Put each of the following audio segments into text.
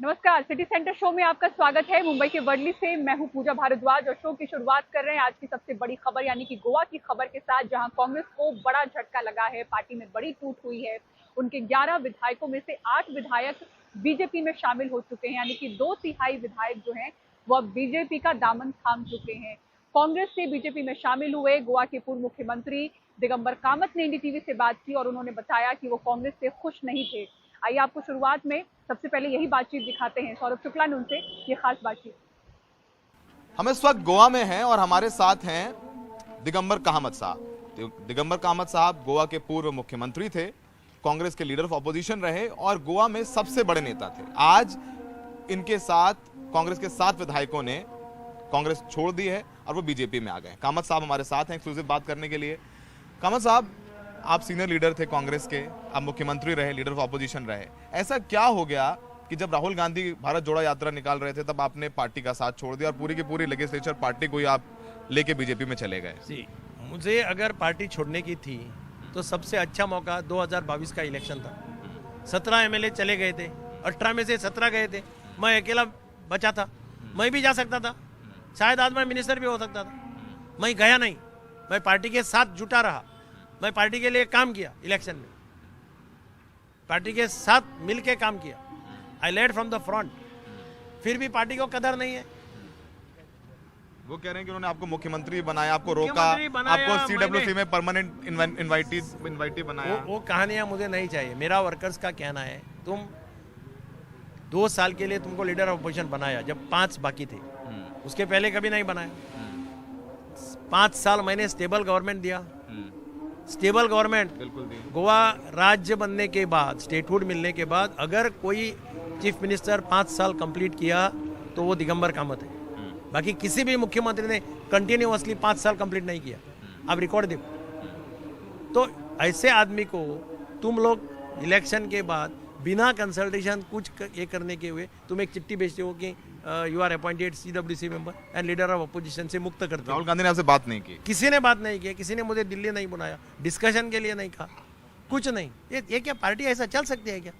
नमस्कार, city centre show में आपका स्वागत है। मुंबई के वर्ली से मैं हूं पूजा भारद्वाज और शो की शुरुआत कर रहे हैं आज की सबसे बड़ी खबर यानी कि गोवा की खबर के साथ, जहां कांग्रेस को बड़ा झटका लगा है। पार्टी में बड़ी टूट हुई है। उनके 11 विधायकों में से 8 विधायक बीजेपी में शामिल हो चुके हैं, यानी कि 2/3 विधायक जो हैं वो अब बीजेपी का दामन थाम चुके हैं। कांग्रेस से बीजेपी में शामिल हुए गोवा के पूर्व मुख्यमंत्री दिगंबर कामत ने एनडीटीवी से बात की और उन्होंने बताया कि वो कांग्रेस से खुश नहीं थे। आइए आपको शुरुआत में सबसे पहले यही बातचीत दिखाते हैं। सौरभ शुक्ला ने उनसे ये खास बातचीत। हम इस वक्त गोवा में हैं और हमारे साथ हैं दिगंबर कामत साहब। दिगंबर कामत साहब गोवा के पूर्व मुख्यमंत्री थे, कांग्रेस के लीडर ऑफ ऑपोजिशन रहे और गोवा में सबसे बड़े नेता थे। आज इनके साथ कांग्रेस के 7 विधायकों ने कांग्रेस छोड़ दी है और वो बीजेपी में आ गए। कामत साहब हमारे साथ हैं एक्सक्लूसिव बात करने के लिए। कामत साहब, आप सीनियर लीडर थे कांग्रेस के, आप मुख्यमंत्री रहे, लीडर ऑफ ऑपोजिशन रहे। ऐसा क्या हो गया कि जब राहुल गांधी भारत जोड़ो यात्रा निकाल रहे थे तब आपने पार्टी का साथ छोड़ दिया और पूरी की पूरी लेजिस्लेचर पार्टी को ही आप लेके बीजेपी में चले गए? जी, मुझे अगर पार्टी छोड़ने की थी तो सबसे अच्छा मौका 2022 का इलेक्शन था। 17 एमएलए चले गए थे, 18 में से 17 गए थे, मैं अकेला बचा था। मैं भी जा सकता था, शायद आज मैं मिनिस्टर भी हो सकता था। मैं गया नहीं, मैं पार्टी के साथ जुटा रहा। मैं पार्टी के लिए काम किया, इलेक्शन में पार्टी के साथ मिलके काम किया। आई लेड फ्रॉम द फ्रंट। फिर भी पार्टी को कदर नहीं है। वो कह रहे हैं कि उन्होंने आपको मुख्यमंत्री बनाया, आपको रोका, आपको सीडब्ल्यूसी में परमानेंट इनवाइटी बनाया। वो कहानियां मुझे नहीं चाहिए। मेरा वर्कर्स का कहना है, तुम 2 साल के लिए तुमको लीडर ऑफ अपोजिशन बनाया जब 5 बाकी थे, उसके पहले कभी नहीं बनाया। 5 साल मैंने स्टेबल गवर्नमेंट दिया। स्टेबल गवर्नमेंट गोवा राज्य बनने के बाद, स्टेटहुड मिलने के बाद, अगर कोई चीफ मिनिस्टर 5 साल कंप्लीट किया तो वो दिगंबर कामत है। बाकी किसी भी मुख्यमंत्री ने कंटिन्यूअसली 5 साल कंप्लीट नहीं किया। आप रिकॉर्ड देखो। तो ऐसे आदमी को तुम लोग इलेक्शन के बाद बिना कंसल्टेशन कुछ ये करने के हुए तुम एक चिट्ठी भेजते हो कि you are appointed CWC member and leader of opposition से मुक्त करते हो। राहुल गांधी ने आपसे बात नहीं की? किसी ने बात नहीं की, किसी ने मुझे दिल्ली नहीं बुलाया, डिस्कशन के लिए नहीं कहा, कुछ नहीं। ये क्या पार्टी ऐसा चल सकती है क्या?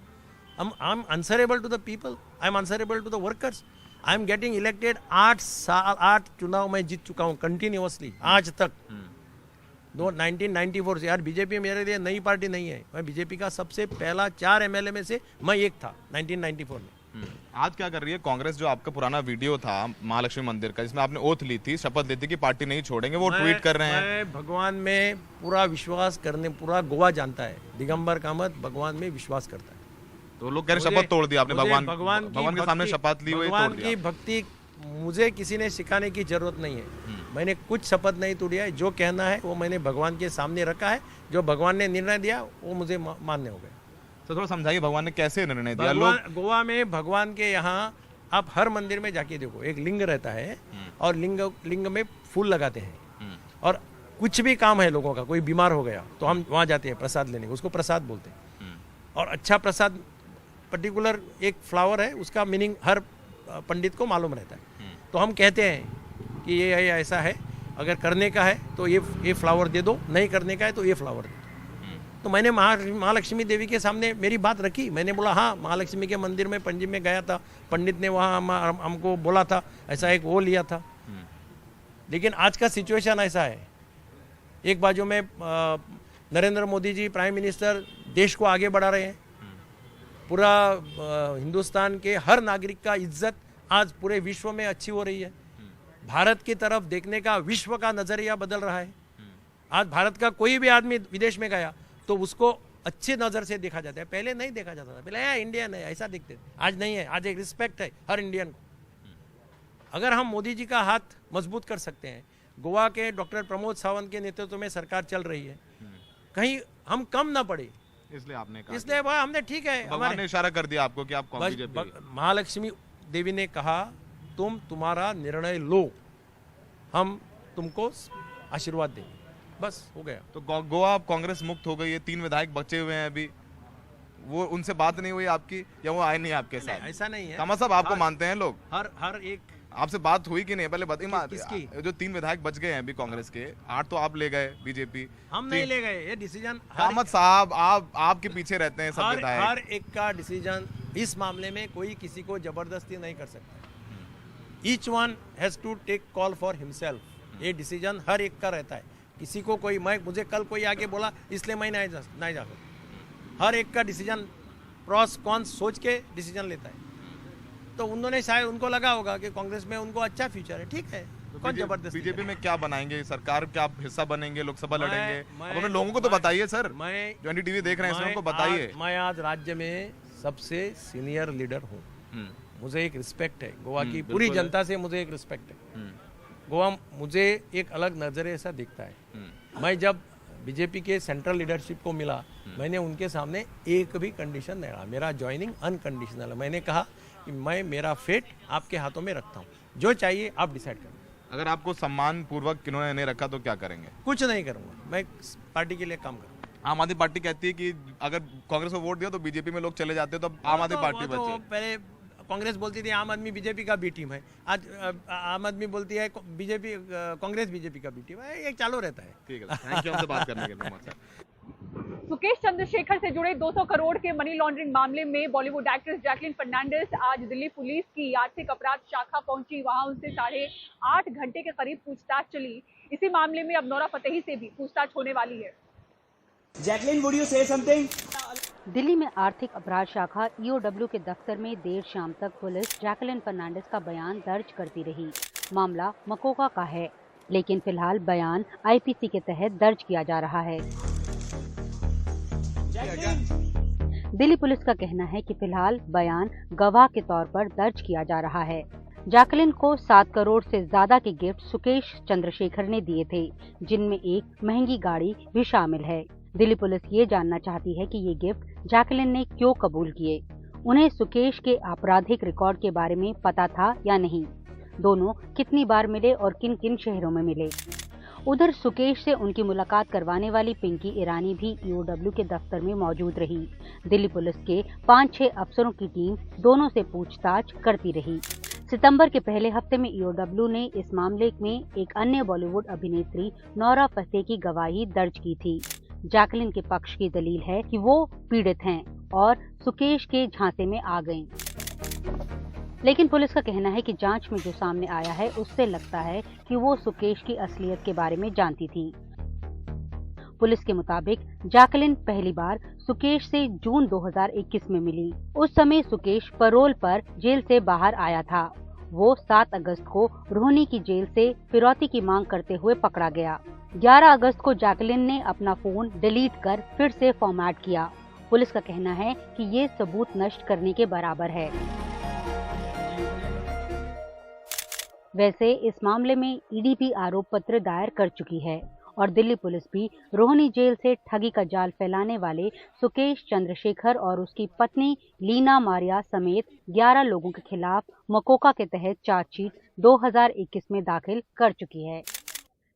I am answerable to the people, I am answerable to the workers. I am getting elected 8 चुनाव मैं जीत चुका हूँ कंटिन्यूअसली आज तक। 1994 से। यार बीजेपी मेरे लिए नई पार्टी नहीं है। मैं बीजेपी का सबसे पहला 4 एमएलए में से मैं एक था 1994 में। आज क्या कर रही है कांग्रेस? जो आपका पुराना वीडियो था महालक्ष्मी मंदिर का, जिसमें आपने ओथ ली थी, शपथ ली थी कि पार्टी नहीं छोड़ेंगे, वो ट्वीट कर रहे हैं। मैं भगवान में पूरा विश्वास करने, पूरा गोवा जानता है दिगंबर कामत भगवान में विश्वास करता है। तो लोग कह रहे शपथ तोड़ दी आपने, भगवान के सामने शपथ ली हुई, भगवान की भक्ति मुझे किसी ने सिखाने की जरूरत नहीं है। मैंने कुछ शपथ नहीं तोड़ी है। जो कहना है वो मैंने भगवान के सामने रखा है। जो भगवान ने निर्णय दिया वो मुझे मान्य हो गया। तो थोड़ा समझाइए भगवान ने कैसे निर्णय दिया? लोग गोवा में भगवान के यहाँ आप हर मंदिर में जाके देखो, एक लिंग रहता है और लिंग में फूल लगाते हैं। और कुछ भी काम है लोगों का, कोई बीमार हो गया तो हम वहाँ जाते हैं प्रसाद लेने, उसको प्रसाद बोलते हैं। और अच्छा प्रसाद, पर्टिकुलर एक फ्लावर है, उसका मीनिंग हर पंडित को मालूम रहता है। तो हम कहते हैं कि ये ऐसा है, अगर करने का है तो ये फ्लावर दे दो, नहीं करने का है तो ये फ्लावर दे दो। तो मैंने महालक्ष्मी देवी के सामने मेरी बात रखी। मैंने बोला हाँ, महालक्ष्मी के मंदिर में पंजी में गया था, पंडित ने वहाँ हमको बोला था, ऐसा एक वो लिया था। लेकिन आज का सिचुएशन ऐसा है, एक बाजू में नरेंद्र मोदी जी प्राइम मिनिस्टर देश को आगे बढ़ा रहे हैं। पूरा हिंदुस्तान के हर नागरिक का इज्जत आज पूरे विश्व में अच्छी हो रही है। भारत की तरफ देखने का विश्व का नजरिया बदल रहा है। आज भारत का कोई भी आदमी विदेश में गया तो उसको अच्छी नज़र से देखा जाता है। पहले नहीं देखा जाता था, पहले इंडियन है ऐसा देखते थे। आज नहीं है, आज एक रिस्पेक्ट है हर इंडियन को। अगर हम मोदी जी का हाथ मजबूत कर सकते हैं, गोवा के डॉक्टर प्रमोद सावंत के नेतृत्व में सरकार चल रही है, कहीं हम कम ना पड़े, इसलिए आपने कहा, इसलिए हमने ठीक है, भगवान ने इशारा कर दिया आपको कि आप बीजेपी। महालक्ष्मी देवी ने कहा तुम्हारा निर्णय लो, हम तुमको आशीर्वाद देंगे, बस हो गया। तो गोवा अब कांग्रेस मुक्त हो गई है। 3 विधायक बचे हुए हैं अभी, वो उनसे बात नहीं हुई आपकी या वो आए नहीं आपके साथ? ऐसा नहीं है। कामत साहब, आपको मानते हैं लोग? हर एक आपसे बात हुई कि नहीं? पहले बताइए। किसकी? जो 3 विधायक बच गए हैं अभी कांग्रेस के, 8 तो आप ले गए बीजेपी। हम नहीं ले गए, ये डिसीजन कामत साहब आप आपके पीछे रहते हैं सब विधायक। हर एक का डिसीजन इस मामले में कोई किसी को जबरदस्ती नहीं कर सकता। Each one has to take call for himself. ये डिसीजन हर एक का रहता है। किसी को कोई मुझे कल कोई आके बोला इसलिए मैं नहीं जा सकता। हर एक का डिसीजन प्रॉस कॉन्स सोच के डिसीजन लेता है। तो उन्होंने शायद उनको लगा होगा कि कांग्रेस में उनको अच्छा फ्यूचर है, ठीक है। कौन जबरदस्ती बीजेपी में क्या बनाएंगे? सरकार क्या हिस्सा बनेंगे? लोकसभा लड़ेंगे? अब अपने लोगों को तो बताइए सर, जो एनडीटीवी देख रहे हैं उनको बताइए। मैं आज राज्य में सबसे सीनियर लीडर हूँ। मुझे एक रिस्पेक्ट है गोवा की पूरी जनता से, मुझे एक रिस्पेक्ट है। गोवा मुझे एक अलग नजरिए से दिखता है। मैं जब बीजेपी के सेंट्रल लीडरशिप को मिला, मैंने उनके सामने एक भी कंडीशन नहीं रहा। मेरा ज्वाइनिंग अनकंडीशनल है। मैंने कहा कि मैं मेरा फेट आपके हाथों में रखता हूँ, जो चाहिए आप डिसाइड करें। अगर आपको सम्मान पूर्वक किन्होंने नहीं रखा तो क्या करेंगे? कुछ नहीं करूँगा, मैं पार्टी के लिए काम करूँगा। आम आदमी पार्टी कहती है कि अगर कांग्रेस को वोट दिया तो बीजेपी में लोग चले जाते, तो आम आदमी पार्टी बचे। पहले कांग्रेस बोलती थी आम आदमी बीजेपी का बी टीम है, आज आम आदमी बोलती है बीजेपी कांग्रेस बीजेपी का बी टीम है। ये चालू रहता है। ठीक है, थैंक यू हमसे बात करने के लिए। सुकेश चंद्रशेखर से जुड़े 200 करोड़ के मनी लॉन्ड्रिंग मामले में बॉलीवुड एक्ट्रेस जैकलिन फर्नांडिस आज दिल्ली पुलिस की आर्थिक अपराध शाखा पहुंची। वहां उनसे 8.5 घंटे के करीब पूछताछ चली। इसी मामले में अब नोरा फतेही से भी पूछताछ होने वाली है। जैकलिन, वुड यू से समथिंग? दिल्ली में आर्थिक अपराध शाखा EOW के दफ्तर में देर शाम तक पुलिस जैकलिन फर्नांडिस का बयान दर्ज करती रही। मामला मकोका का है, लेकिन फिलहाल बयान IPC के तहत दर्ज किया जा रहा है। दिल्ली पुलिस का कहना है कि फिलहाल बयान गवाह के तौर पर दर्ज किया जा रहा है। जैकलिन को 7 करोड़ से ज्यादा के गिफ्ट सुकेश चंद्रशेखर ने दिए थे, जिनमें एक महंगी गाड़ी भी शामिल है। दिल्ली पुलिस ये जानना चाहती है कि ये गिफ्ट जैकलिन ने क्यों कबूल किए। उन्हें सुकेश के आपराधिक रिकॉर्ड के बारे में पता था या नहीं, दोनों कितनी बार मिले और किन किन शहरों में मिले। उधर सुकेश से उनकी मुलाकात करवाने वाली पिंकी ईरानी भी EOW के दफ्तर में मौजूद रही। दिल्ली पुलिस के 5-6 अफसरों की टीम दोनों से पूछताछ करती रही। सितंबर के पहले हफ्ते में EOW ने इस मामले में एक अन्य बॉलीवुड अभिनेत्री नोरा फतेही की गवाही दर्ज की थी। जैकलिन के पक्ष की दलील है कि वो पीड़ित हैं और सुकेश के झांसे में आ गईं। लेकिन पुलिस का कहना है कि जांच में जो सामने आया है उससे लगता है कि वो सुकेश की असलियत के बारे में जानती थी। पुलिस के मुताबिक जैकलिन पहली बार सुकेश से जून 2021 में मिली। उस समय सुकेश पैरोल पर जेल से बाहर आया था। वो 7 अगस्त को रोहनी की जेल से फिरौती की मांग करते हुए पकड़ा गया। 11 अगस्त को जैकलिन ने अपना फोन डिलीट कर फिर से फॉर्मेट किया। पुलिस का कहना है कि ये सबूत नष्ट करने के बराबर है। वैसे इस मामले में ईडी भी आरोप पत्र दायर कर चुकी है और दिल्ली पुलिस भी रोहनी जेल से ठगी का जाल फैलाने वाले सुकेश चंद्रशेखर और उसकी पत्नी लीना मारिया समेत 11 लोगों के खिलाफ मकोका के तहत चार्जशीट 2021 में दाखिल कर चुकी है।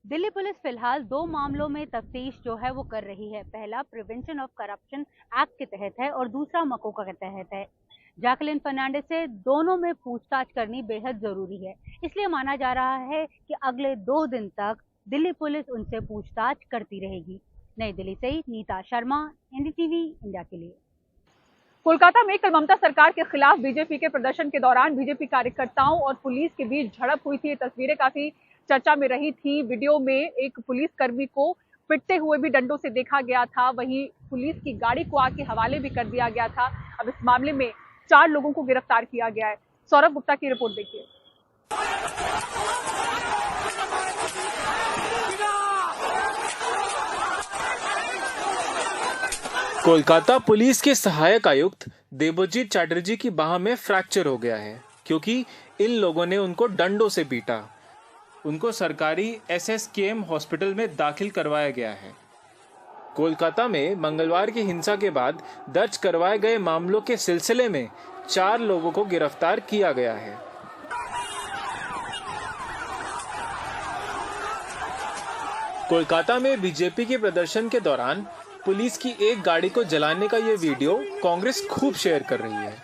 दिल्ली पुलिस फिलहाल 2 मामलों में तफ्तीश जो है वो कर रही है। पहला प्रिवेंशन ऑफ करप्शन एक्ट के तहत है और दूसरा मकोका के तहत है। जैकलिन फर्नांडिस से दोनों में पूछताछ करनी बेहद जरूरी है, इसलिए माना जा रहा है कि अगले 2 दिन तक दिल्ली पुलिस उनसे पूछताछ करती रहेगी। नई दिल्ली से नीता शर्मा, NDTV इंडिया के लिए। कोलकाता में कल ममता सरकार के खिलाफ बीजेपी के प्रदर्शन के दौरान बीजेपी कार्यकर्ताओं और पुलिस के बीच झड़प हुई थी। ये तस्वीरें काफी चर्चा में रही थी। वीडियो में एक पुलिसकर्मी को पिटते हुए भी डंडों से देखा गया था। वहीं पुलिस की गाड़ी को आग के हवाले भी कर दिया गया था। अब इस मामले में 4 लोगों को गिरफ्तार किया गया है। सौरभ गुप्ता की रिपोर्ट देखिए। कोलकाता पुलिस के सहायक आयुक्त देवजीत चैटर्जी की बाह में फ्रैक्चर हो गया है क्योंकि इन लोगों ने उनको डंडों से पीटा। उनको सरकारी SSKM हॉस्पिटल में दाखिल करवाया गया है। कोलकाता में मंगलवार की हिंसा के बाद दर्ज करवाए गए मामलों के सिलसिले में 4 लोगों को गिरफ्तार किया गया है। कोलकाता में बीजेपी के प्रदर्शन के दौरान पुलिस की एक गाड़ी को जलाने का ये वीडियो कांग्रेस खूब शेयर कर रही है।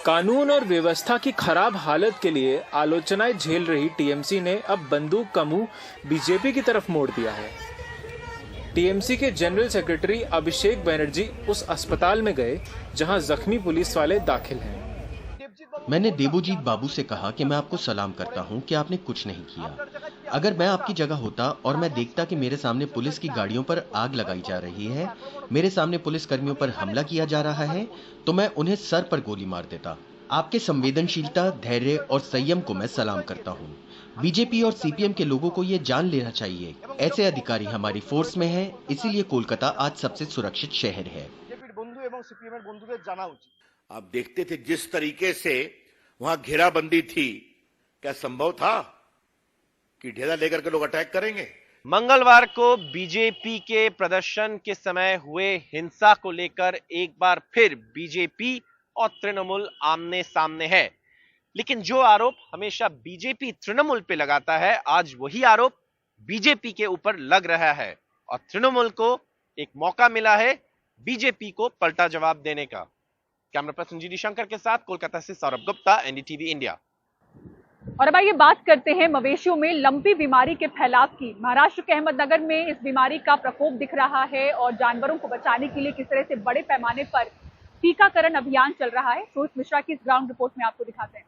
कानून और व्यवस्था की खराब हालत के लिए आलोचनाएं झेल रही टीएमसी ने अब बंदूक का मुंह बीजेपी की तरफ मोड़ दिया है। टीएमसी के जनरल सेक्रेटरी अभिषेक बनर्जी उस अस्पताल में गए जहां जख्मी पुलिस वाले दाखिल हैं। मैंने देबोजीत बाबू से कहा कि मैं आपको सलाम करता हूं कि आपने कुछ नहीं किया। अगर मैं आपकी जगह होता और मैं देखता कि मेरे सामने पुलिस की गाड़ियों पर आग लगाई जा रही है, मेरे सामने पुलिस कर्मियों पर हमला किया जा रहा है, तो मैं उन्हें सर पर गोली मार देता। आपके संवेदनशीलता, धैर्य और संयम को मैं सलाम करता हूं। बीजेपी और सीपीएम के लोगों को ये जान लेना चाहिए, ऐसे अधिकारी हमारी फोर्स में हैं, इसीलिए कोलकाता आज सबसे सुरक्षित शहर है। आप देखते थे जिस तरीके से वहां घेराबंदी थी, क्या संभव था कि ढेला लेकर के लोग अटैक करेंगे? मंगलवार को बीजेपी के प्रदर्शन के समय हुए हिंसा को लेकर एक बार फिर बीजेपी और तृणमूल आमने सामने है, लेकिन जो आरोप हमेशा बीजेपी तृणमूल पे लगाता है, आज वही आरोप बीजेपी के ऊपर लग रहा है और तृणमूल को एक मौका मिला है बीजेपी को पलटा जवाब देने का। कैमरा पर्सन जीडी शंकर के साथ कोलकाता से सौरभ गुप्ता, एनडीटीवी इंडिया। और अब आइए बात करते हैं मवेशियों में लंपी बीमारी के फैलाव की। महाराष्ट्र के अहमदनगर में इस बीमारी का प्रकोप दिख रहा है और जानवरों को बचाने के लिए किस तरह से बड़े पैमाने पर टीकाकरण अभियान चल रहा है, रोहित मिश्रा की इस ग्राउंड रिपोर्ट में आपको दिखाते हैं।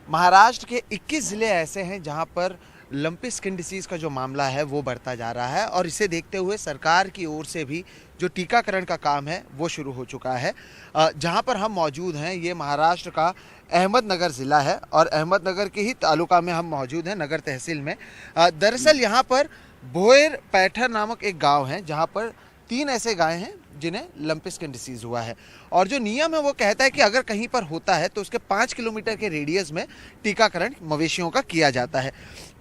महाराष्ट्र के 21 जिले ऐसे हैं जहां पर लंपी स्किन डिसीज का जो मामला है वो बढ़ता जा रहा है और इसे देखते हुए सरकार की ओर से भी जो टीकाकरण का काम है वो शुरू हो चुका है। जहां पर हम मौजूद हैं ये महाराष्ट्र का अहमदनगर ज़िला है और अहमदनगर के ही तालुका में हम मौजूद हैं, नगर तहसील में। दरअसल यहाँ पर भोयर पैठर नामक एक गांव है जहां पर 3 ऐसे गाय हैं जिन्हें लंपी स्किन डिसीज हुआ है और जो नियम है वो कहता है कि अगर कहीं पर होता है तो उसके 5 किलोमीटर के रेडियस में टीकाकरण मवेशियों का किया जाता है।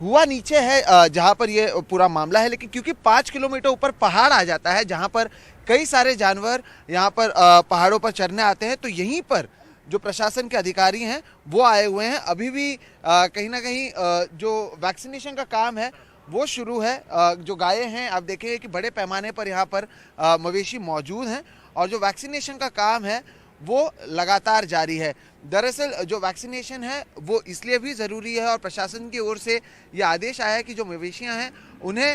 हुआ नीचे है जहां पर ये पूरा मामला है, लेकिन क्योंकि 5 किलोमीटर ऊपर पहाड़ आ जाता है जहां पर कई सारे जानवर यहाँ पर पहाड़ों पर चरने आते हैं, तो यहीं पर जो प्रशासन के अधिकारी हैं वो आए हुए हैं। अभी भी कहीं ना कहीं जो वैक्सीनेशन का काम है वो शुरू है। जो गायें हैं आप देखेंगे कि बड़े पैमाने पर यहाँ पर मवेशी मौजूद हैं और जो वैक्सीनेशन का काम है वो लगातार जारी है। दरअसल जो वैक्सीनेशन है वो इसलिए भी ज़रूरी है और प्रशासन की ओर से ये आदेश आया है कि जो मवेशियाँ हैं उन्हें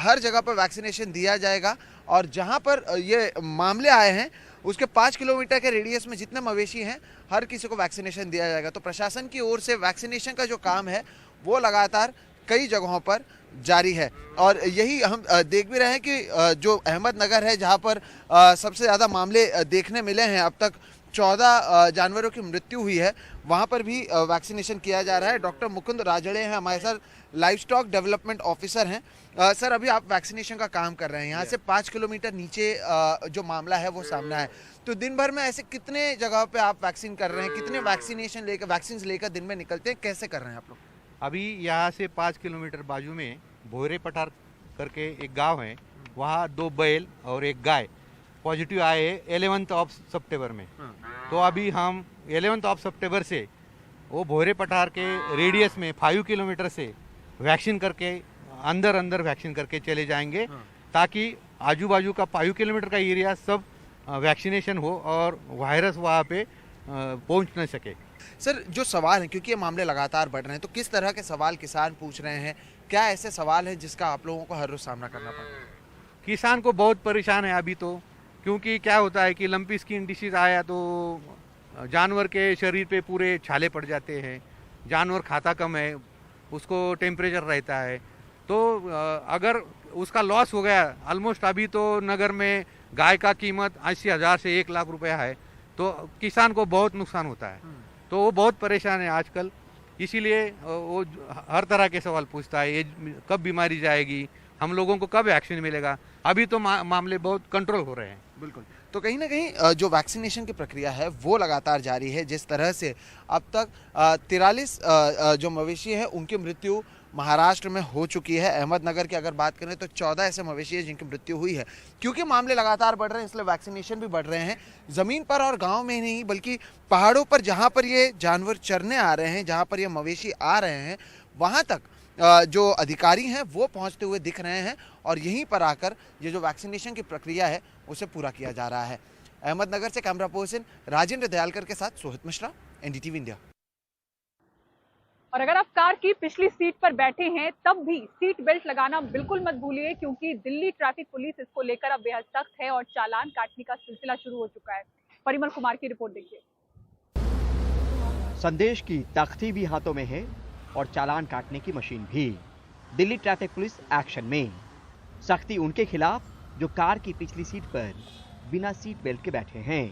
हर जगह पर वैक्सीनेशन दिया जाएगा और जहाँ पर ये मामले आए हैं उसके 5 किलोमीटर के रेडियस में जितने मवेशी हैं हर किसी को वैक्सीनेशन दिया जाएगा। तो प्रशासन की ओर से वैक्सीनेशन का जो काम है वो लगातार कई जगहों पर जारी है और यही हम देख भी रहे हैं कि जो अहमदनगर है जहां पर सबसे ज़्यादा मामले देखने मिले हैं, अब तक 14 जानवरों की मृत्यु हुई है, वहां पर भी वैक्सीनेशन किया जा रहा है। डॉक्टर मुकुंद राजड़े हैं हमारे साथ, लाइव स्टॉक डेवलपमेंट ऑफिसर हैं। सर अभी आप वैक्सीनेशन का काम कर रहे हैं, यहाँ से 5 किलोमीटर नीचे जो मामला है वो सामने है, तो दिन भर में ऐसे कितने जगह पे आप वैक्सीन कर रहे हैं, कितने वैक्सीन लेकर दिन में निकलते हैं, कैसे कर रहे हैं आप लोग? अभी यहाँ से 5 किलोमीटर बाजू में भोरे पठार करके एक गांव है, वहाँ 2 बैल और एक गाय पॉजिटिव आए 11 सितंबर में। तो अभी हम 11 सितंबर से वो भोरे पठार के रेडियस में 5 किलोमीटर से वैक्सीन करके अंदर वैक्सीन करके चले जाएंगे ताकि आजू बाजू का 5 किलोमीटर का एरिया सब वैक्सीनेशन हो और वायरस वहाँ पे पहुँच न सके। सर जो सवाल है, क्योंकि ये मामले लगातार बढ़ रहे हैं, तो किस तरह के सवाल किसान पूछ रहे हैं, क्या ऐसे सवाल है जिसका आप लोगों को हर रोज सामना करना पड़ रहा है? किसान को बहुत परेशान है अभी तो, क्योंकि क्या होता है कि लंपी स्किन डिसीज आया तो जानवर के शरीर पे पूरे छाले पड़ जाते हैं, जानवर खाता कम है, उसको टेम्परेचर रहता है, तो अगर उसका लॉस हो गया, ऑलमोस्ट अभी तो नगर में गाय का कीमत 80,000 से 1 लाख रुपया है, तो किसान को बहुत नुकसान होता है, तो वो बहुत परेशान है आजकल। इसीलिए वो हर तरह के सवाल पूछता है, ये कब बीमारी जाएगी, हम लोगों को कब वैक्सीन मिलेगा। अभी तो मामले बहुत कंट्रोल हो रहे हैं। बिल्कुल, तो कहीं ना कहीं जो वैक्सीनेशन की प्रक्रिया है वो लगातार जारी है। जिस तरह से अब तक 43 जो मवेशी हैं उनकी मृत्यु महाराष्ट्र में हो चुकी है। अहमदनगर की अगर बात करें तो 14 ऐसे मवेशी हैं जिनकी मृत्यु हुई है। क्योंकि मामले लगातार बढ़ रहे हैं इसलिए वैक्सीनेशन भी बढ़ रहे हैं, ज़मीन पर और गांव में ही नहीं बल्कि पहाड़ों पर जहां पर ये जानवर चरने आ रहे हैं, जहां पर ये मवेशी आ रहे हैं, वहां तक जो अधिकारी हैं वो पहुंचते हुए दिख रहे हैं और यहीं पर आकर ये जो वैक्सीनेशन की प्रक्रिया है उसे पूरा किया जा रहा है। अहमदनगर से कैमरा पर्सन राजेंद्र दयालकर के साथ सोहित मिश्रा, एनडीटीवी इंडिया। और अगर आप कार की पिछली सीट पर बैठे हैं तब भी सीट बेल्ट लगाना बिल्कुल मत भूलिए, क्योंकि दिल्ली ट्रैफिक पुलिस इसको लेकर अब बेहद सख्त है और चालान काटने का सिलसिला शुरू हो चुका है। परिमल कुमार की रिपोर्ट देखिए। संदेश की तख्ती भी हाथों में है और चालान काटने की मशीन भी। दिल्ली ट्रैफिक पुलिस एक्शन में। सख्ती उनके खिलाफ जो कार की पिछली सीट पर बिना सीट बेल्ट के बैठे हैं।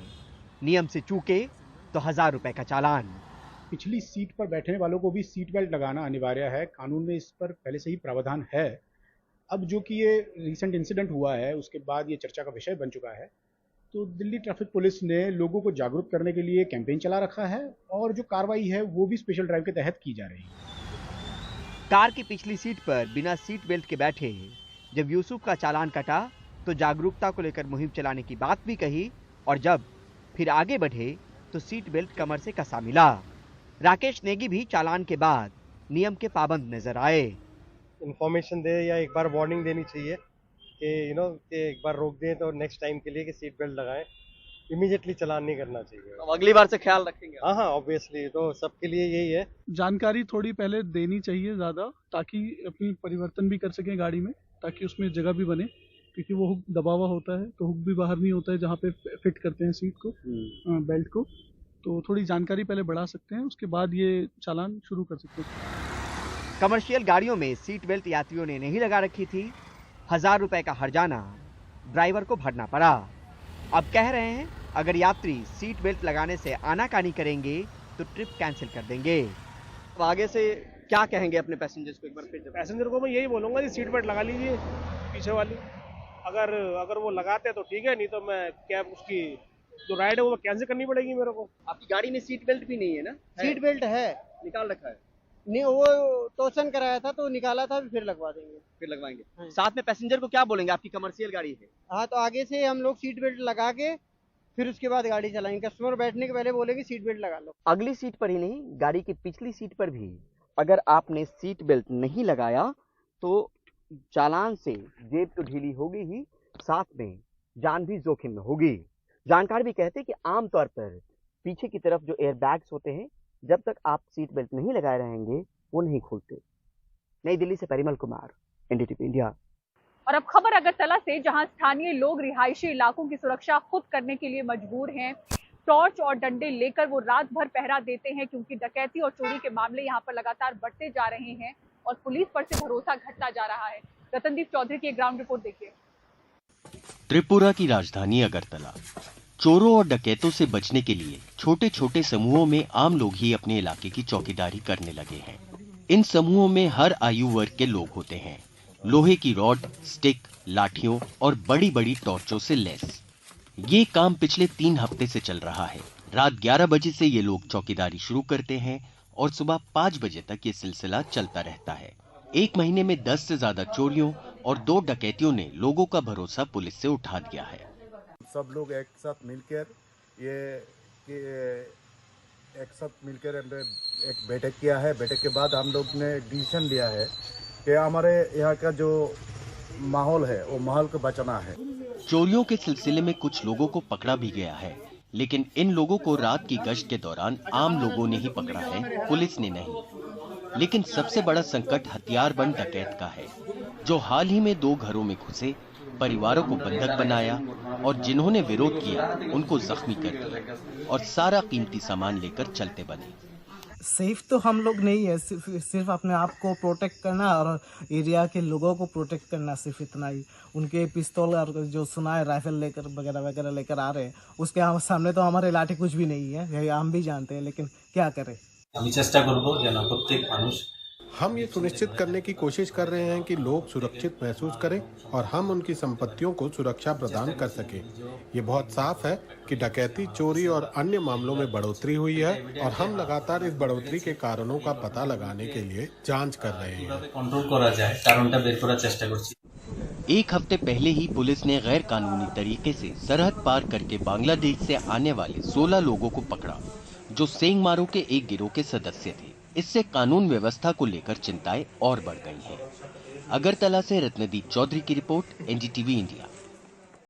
नियम से चूके तो 1000 रुपए का चालान। पिछली सीट पर बैठने वालों को भी सीट बेल्ट लगाना अनिवार्य है। कानून में इस पर पहले से ही प्रावधान है। अब जो कि ये रिसेंट इंसिडेंट हुआ है उसके बाद ये चर्चा का विषय बन चुका है, तो दिल्ली ट्रैफिक पुलिस ने लोगों को जागरूक करने के लिए कैंपेन चला रखा है और जो कार्रवाई है वो भी स्पेशल ड्राइव के तहत की जा रही है। कार की पिछली सीट पर बिना सीट बेल्ट के बैठे जब यूसुफ का चालान कटा तो जागरूकता को लेकर मुहिम चलाने की बात भी कही और जब फिर आगे बढ़े तो सीट बेल्ट कमर से कसा मिला। राकेश नेगी भी चालान के बाद नियम के पाबंद नजर आए। इन्फॉर्मेशन दे या एक बार वार्निंग देनी चाहिए कि कि एक बार रोक दें तो नेक्स्ट टाइम के लिए कि सीट बेल्ट लगाएं। इमीडिएटली चालान नहीं करना चाहिए। अब अगली बार से ख्याल रखेंगे। हाँ, ऑब्वियसली तो सबके लिए यही है। जानकारी थोड़ी पहले देनी चाहिए ज़्यादा, ताकि अपनी परिवर्तन भी कर सकें गाड़ी में, ताकि उसमें जगह भी बने, क्योंकि वो हुक दबा हुआ होता है तो हुक भी बाहर नहीं होता है जहाँ पे फिट करते हैं सीट को, बेल्ट को। तो थोड़ी जानकारी पहले बढ़ा सकते हैं, उसके बाद ये चालान शुरू कर सकते हैं। कमर्शियल गाड़ियों में सीट बेल्ट यात्रियों ने नहीं लगा रखी थी। 1000 रुपए का हर्जाना ड्राइवर को भरना पड़ा। अब कह रहे हैं अगर यात्री सीट बेल्ट लगाने से आनाकानी करेंगे तो ट्रिप कैंसिल कर देंगे। अब आगे से क्या कहेंगे अपने पैसेंजर्स को? एक बार फिर पैसेंजर को मैं यही बोलूंगा कि सीट बेल्ट लगा लीजिए पीछे वाली। अगर वो लगाते हैं तो ठीक है, नहीं तो मैं कैब उसकी जो राइड है वो कैंसिल करनी पड़ेगी मेरे को। आपकी गाड़ी में सीट बेल्ट भी नहीं है ना? सीट बेल्ट है, निकाल रखा है। नहीं, वो टोचन कराया था तो निकाला था, फिर लगवा देंगे। फिर लगवाएंगे। साथ में पैसेंजर को क्या बोलेंगे? आपकी कमर्शियल गाड़ी है। हाँ, तो आगे से हम लोग सीट बेल्ट लगा के फिर उसके बाद गाड़ी चलाएंगे। कस्टमर बैठने के पहले बोलेंगे सीट बेल्ट लगा लो। अगली सीट पर ही नहीं, गाड़ी की पिछली सीट पर भी अगर आपने सीट बेल्ट नहीं लगाया तो चालान से जेब तो ढीली होगी ही, साथ में जान भी जोखिम में होगी। जानकार भी कहते हैं कि आमतौर पर पीछे की तरफ जो एयर बैग्स होते हैं, जब तक आप सीट बेल्ट नहीं लगाए रहेंगे वो नहीं खुलते। नई दिल्ली से परिमल कुमार, एनडीटीवी इंडिया। और अब खबर अगरतला से, जहां स्थानीय लोग रिहायशी इलाकों की सुरक्षा खुद करने के लिए मजबूर हैं। टॉर्च और डंडे लेकर वो रात भर पहरा देते हैं, क्योंकि डकैती और चोरी के मामले यहां पर लगातार बढ़ते जा रहे हैं और पुलिस पर से भरोसा घटता जा रहा है। रतनदीप चौधरी की एक ग्राउंड रिपोर्ट देखिए। त्रिपुरा की राजधानी अगरतला चोरों और डकैतों से बचने के लिए छोटे छोटे समूहों में आम लोग ही अपने इलाके की चौकीदारी करने लगे हैं। इन समूहों में हर आयु वर्ग के लोग होते हैं। लोहे की रॉड, स्टिक, लाठियों और बड़ी बड़ी टॉर्चों से लैस। ये काम पिछले 3 हफ्ते से चल रहा है। रात 11 बजे से ये लोग चौकीदारी शुरू करते हैं और सुबह 5 बजे तक ये सिलसिला चलता रहता है। 1 महीने में 10 से ज्यादा चोरियों और 2 डकैतियों ने लोगों का भरोसा पुलिस से उठा दिया है। सब लोग एक साथ मिलकर एक बैठक किया है। बैठक के बाद हम लोग ने डिसीजन लिया है कि हमारे यहाँ का जो माहौल है वो माहौल को बचाना है। चोरियों के सिलसिले में कुछ लोगों को पकड़ा भी गया है, लेकिन इन लोगों को रात की गश्त के दौरान आम लोगों ने ही पकड़ा है, पुलिस ने नहीं। लेकिन सबसे बड़ा संकट हथियारबंद डकैत का है, जो हाल ही में 2 घरों में घुसे, परिवारों को बंधक बनाया और जिन्होंने विरोध किया उनको जख्मी कर दिया और सारा कीमती सामान लेकर चलते बने। सेफ तो हम लोग नहीं है, सिर्फ अपने आप को प्रोटेक्ट करना और एरिया के लोगों को प्रोटेक्ट करना, सिर्फ इतना ही। उनके पिस्तौल और जो सुना है राइफल लेकर वगैरह लेकर आ रहे हैं, उसके सामने तो हमारे लाठी कुछ भी नहीं है, यही हम भी जानते हैं, लेकिन क्या करें। আমি চেষ্টা করব যেন প্রত্যেক মানুষ हम ये सुनिश्चित करने की कोशिश कर रहे हैं कि लोग सुरक्षित महसूस करें और हम उनकी संपत्तियों को सुरक्षा प्रदान कर सकें। ये बहुत साफ है कि डकैती, चोरी और अन्य मामलों में बढ़ोतरी हुई है और हम लगातार इस बढ़ोतरी के कारणों का पता लगाने के लिए जांच कर रहे हैं। कंट्रोल करा जाए कारणটা বের করার চেষ্টা করছি। 1 हफ्ते पहले ही पुलिस ने गैर कानूनी तरीके से सरहद पार करके बांग्लादेश से आने वाले 16 लोगों को पकड़ा, जो सेंगमारो के एक गिरोह के सदस्य थे। इससे कानून व्यवस्था को लेकर चिंताएं और बढ़ गई हैं। अगरतला से रत्नदीप चौधरी की रिपोर्ट, एनडीटीवी इंडिया।